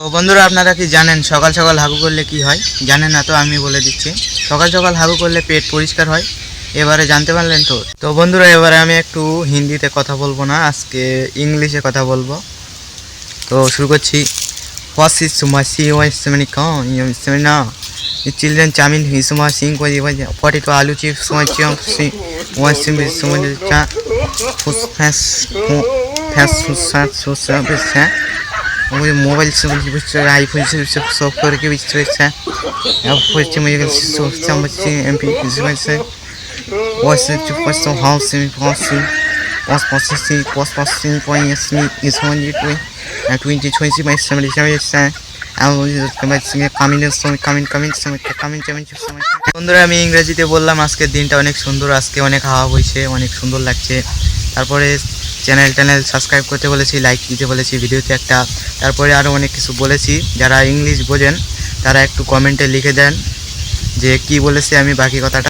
তো বন্ধুরা আপনারা কি জানেন সকাল সকাল হাগু করলে কি হয়? জানেন না তো আমি বলে দিচ্ছি। সকাল সকাল হাগু করলে পেট পরিষ্কার হয়। এবারে জানতে পারলেন তো? তো বন্ধুরা এবারে আমি একটু হিন্দিতে কথা বলবো না, আজকে ইংলিশে কথা বলবো। তো শুরু করছি। What is sumasi was semenika semena children chamin hisuma sing was potato alu chips so chunk si was sim sumani cha fast मुझे मोबाइल से आईफोन से सॉफ्टवेयर के बीच से अब कुछ मुझे सोचता हूँ बच्चे एमपी से वॉइस टू फर्स्ट हाउस से post processing point is one year 2020 by 77 বন্ধুরা আমি ইংরেজিতে বললাম। আজকের দিনটা অনেক সুন্দর, আজকে অনেক হাওয়া বইছে, অনেক সুন্দর লাগছে। তারপরে চ্যানেল সাবস্ক্রাইব করতে বলেছি, লাইক দিতে বলেছি ভিডিওতে একটা। তারপরে আরও অনেক কিছু বলেছি। যারা ইংলিশ বোঝেন তারা একটু কমেন্টে লিখে দেন যে কি বলেছি আমি বাকি কথাটা।